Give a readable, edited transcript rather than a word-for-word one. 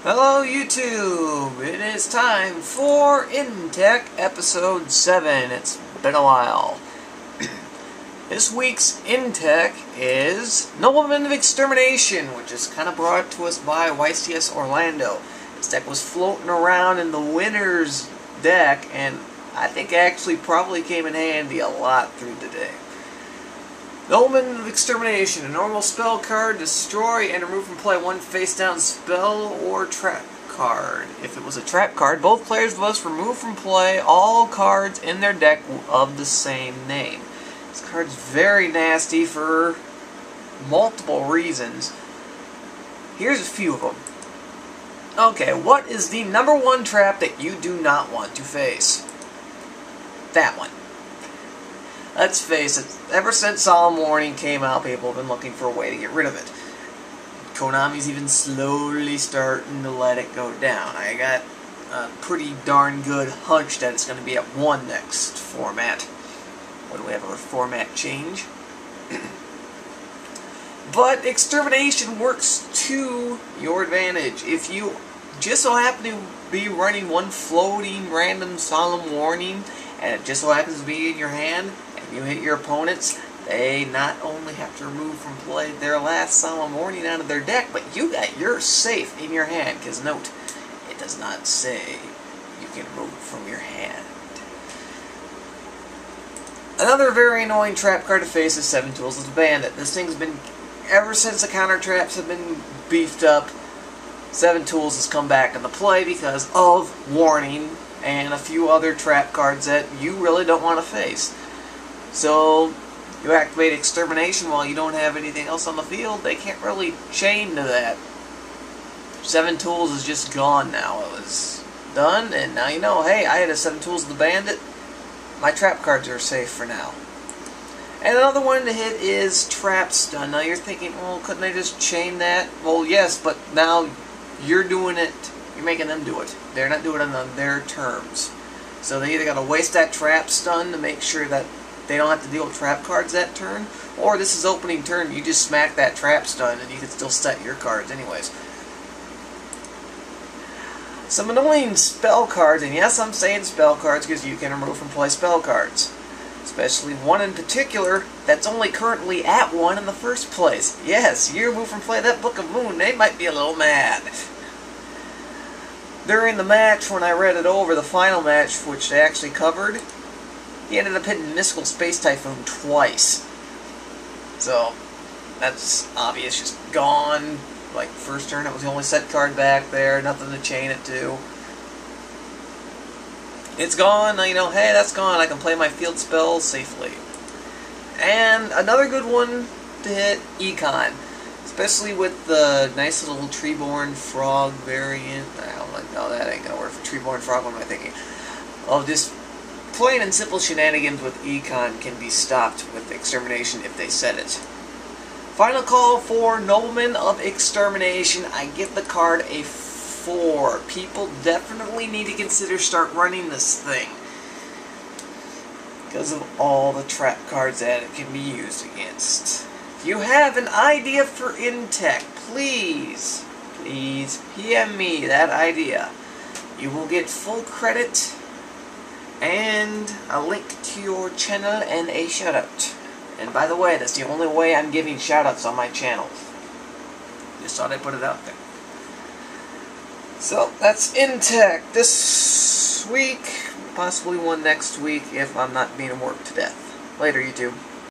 Hello YouTube! It is time for InTech Episode 7. It's been a while. This week's InTech is Nobleman of Extermination, which is kind of brought to us by YCS Orlando. This deck was floating around in the winner's deck, and I think actually probably came in handy a lot through the day. Nobleman of Extermination, a normal spell card, destroy and remove from play one face-down spell or trap card. If it was a trap card, both players must remove from play all cards in their deck of the same name. This card's very nasty for multiple reasons. Here's a few of them. Okay, what is the #1 trap that you do not want to face? That one. Let's face it, ever since Solemn Warning came out, people have been looking for a way to get rid of it. Konami's even slowly starting to let it go down. I got a pretty darn good hunch that it's going to be at 1 next format. What do we have, a format change? But Extermination works to your advantage. If you just so happen to be running one floating random Solemn Warning, and it just so happens to be in your hand, you hit your opponents, they not only have to remove from play their last Solemn Warning out of their deck, but you got yours safe in your hand, because note, it does not say you can remove it from your hand. Another very annoying trap card to face is 7 Tools of the Bandit. This thing's been, ever since the counter traps have been beefed up, 7 Tools has come back into play because of Warning and a few other trap cards that you really don't want to face. So, you activate Extermination while you don't have anything else on the field, they can't really chain to that. 7 Tools is just gone now. It was done, and now you know, hey, I had a 7 Tools of the Bandit, my trap cards are safe for now. And another one to hit is Trap Stun. Now you're thinking, well, couldn't they just chain that? Well, yes, but now you're doing it, you're making them do it. They're not doing it on their terms. So they either got to waste that Trap Stun to make sure that they don't have to deal with trap cards that turn, or this is opening turn, you just smack that trap stun and you can still set your cards anyways. Some annoying spell cards, and yes, I'm saying spell cards because you can remove from play spell cards. Especially one in particular that's only currently at 1 in the first place. Yes, you remove from play that Book of Moon, they might be a little mad. During the match, when I read it over, the final match, which they actually covered, he ended up hitting Mystical Space Typhoon twice. So, that's obvious, just gone. Like, first turn, it was the only set card back there, nothing to chain it to. It's gone, you know, hey, that's gone, I can play my field spells safely. And another good one to hit, Econ. Especially with the nice little Treeborn Frog variant. I don't like, no, that ain't gonna work for Treeborn Frog, what am I thinking? Oh, just plain and simple shenanigans with Econ can be stopped with Extermination if they set it. Final call for Nobleman of Extermination. I give the card a 4. People definitely need to consider start running this thing because of all the trap cards that it can be used against. If you have an idea for InTech, please PM me that idea. You will get full credit and a link to your channel and a shoutout. And by the way, that's the only way I'm giving shoutouts on my channel. Just thought I'd put it out there. So, that's InTech this week, possibly one next week if I'm not being worked to death. Later, YouTube.